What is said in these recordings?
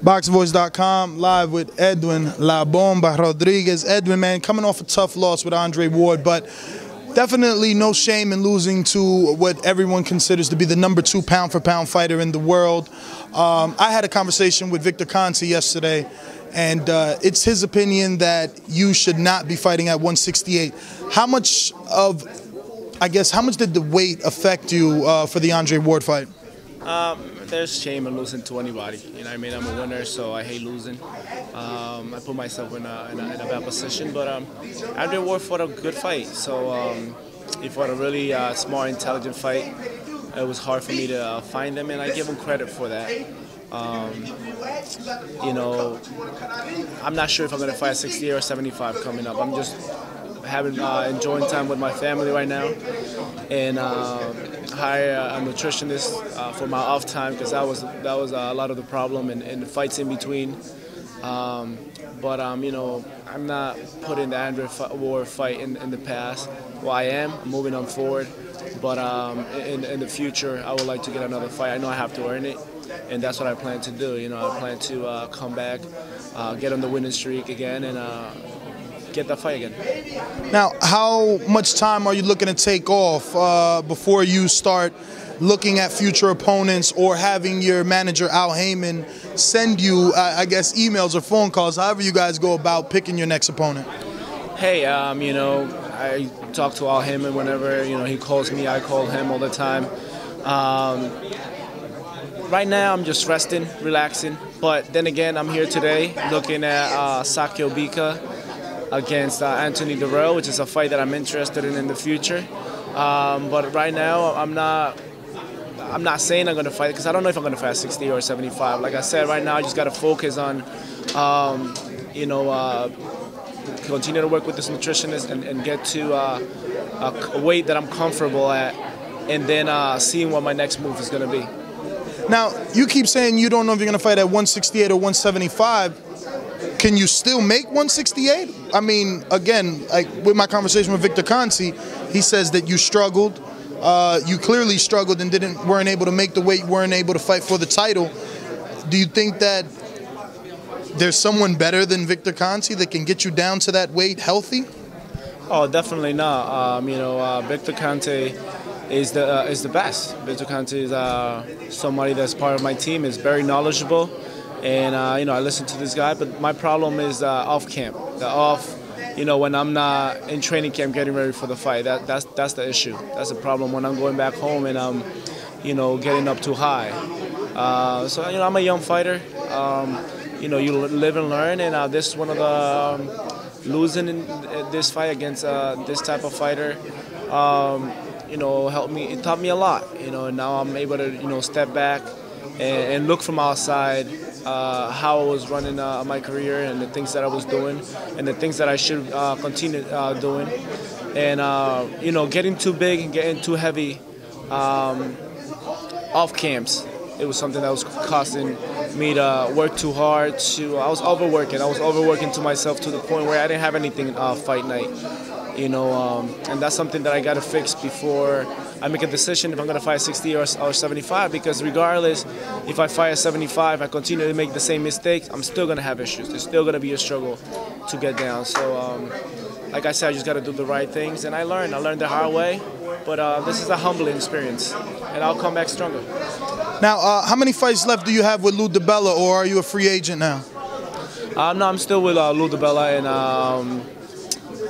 BoxVoice.com, live with Edwin La Bomba Rodriguez. Edwin, man, coming off a tough loss with Andre Ward, but definitely no shame in losing to what everyone considers to be the #2 pound-for-pound fighter in the world. I had a conversation with Victor Conte yesterday, and it's his opinion that you should not be fighting at 168. How much did the weight affect you for the Andre Ward fight? There's shame in losing to anybody. You know what I mean? I'm a winner, so I hate losing. I put myself in a bad position, but Andre Ward fought a good fight. So he fought a really smart, intelligent fight. It was hard for me to find him, and I give him credit for that. You know, I'm not sure if I'm going to fight at 68 or 75 coming up. I'm just enjoying time with my family right now, and hire a nutritionist for my off time, because that was a lot of the problem, and the fights in between. You know, I'm not putting the Andre Ward fight in the past. Well, I am. I'm moving on forward, but in the future, I would like to get another fight. I know I have to earn it, and that's what I plan to do. You know, I plan to come back, get on the winning streak again, and get that fight again. Now, how much time are you looking to take off before you start looking at future opponents, or having your manager Al Heyman send you, I guess, emails or phone calls, however you guys go about picking your next opponent? Hey, you know, I talk to Al Heyman whenever, you know, he calls me. I call him all the time. Right now, I'm just resting, relaxing. But then again, I'm here today looking at Sakio Bika against Anthony Durrell, which is a fight that I'm interested in the future. But right now, I'm not saying I'm going to fight, because I don't know if I'm going to fight at 60 or 75. Like I said, right now I just got to focus on, you know, continue to work with this nutritionist and get to a weight that I'm comfortable at, and then seeing what my next move is going to be. Now, you keep saying you don't know if you're going to fight at 168 or 175. Can you still make 168? I mean, again, like with my conversation with Victor Conte, he says that you struggled. You clearly struggled and weren't able to make the weight, weren't able to fight for the title. Do you think that there's someone better than Victor Conte that can get you down to that weight healthy? Oh, definitely not. You know, Victor Conte is the best. Victor Conte is somebody that's part of my team. Is very knowledgeable, and you know, I listen to this guy. But my problem is off camp, you know, when I'm not in training camp getting ready for the fight. That's the issue. That's the problem when I'm going back home and I'm, you know, getting up too high. So you know, I'm a young fighter. You know, you live and learn, and this is one of the losing in this fight against this type of fighter. You know, helped me. It taught me a lot. You know, and now I'm able to, you know, step back and look from outside how I was running my career, and the things that I was doing, and the things that I should continue doing. And you know, getting too big and getting too heavy off camps, it was something that was causing me to work too hard. I was overworking. I was overworking to myself to the point where I didn't have anything fight night. You know, and that's something that I got to fix before I make a decision if I'm going to fight 60 or 75, because regardless, if I fight at 75, I continue to make the same mistakes, I'm still going to have issues. There's still going to be a struggle to get down. So, like I said, I just got to do the right things, and I learned the hard way, but this is a humbling experience, and I'll come back stronger. Now, how many fights left do you have with Lou DiBella, or are you a free agent now? No, I'm still with Lou DiBella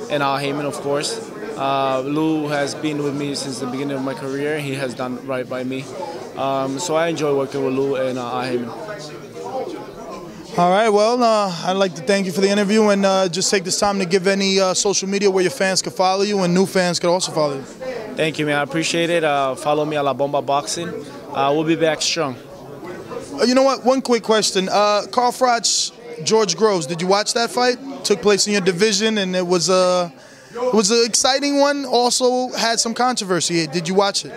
and Al Heyman, of course. Lou has been with me since the beginning of my career. He has done right by me. So I enjoy working with Lou and Al Heyman. All right, well, I'd like to thank you for the interview, and just take this time to give any social media where your fans can follow you and new fans can also follow you. Thank you, man. I appreciate it. Follow me at La Bomba Boxing. We'll be back strong. You know what? One quick question. Carl Froch, George Groves, did you watch that fight? Took place in your division, and it was an exciting one. Also had some controversy. Did you watch it?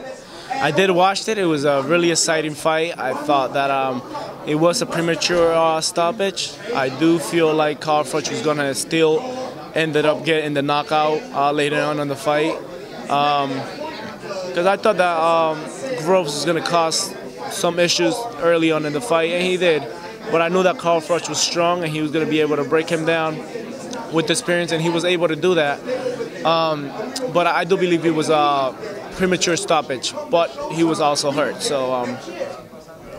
I did watch it. It was a really exciting fight. I thought that it was a premature stoppage. I do feel like Carl Froch was gonna still ended up getting the knockout later on in the fight, because I thought that Groves was gonna cause some issues early on in the fight, and he did. but I knew that Carl Froch was strong and he was going to be able to break him down with experience, and he was able to do that. But I do believe it was a premature stoppage, but he was also hurt. So,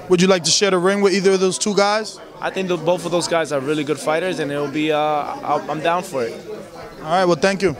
would you like to share the ring with either of those two guys? I think both of those guys are really good fighters, and it'll be. I'm down for it. All right. Well, thank you.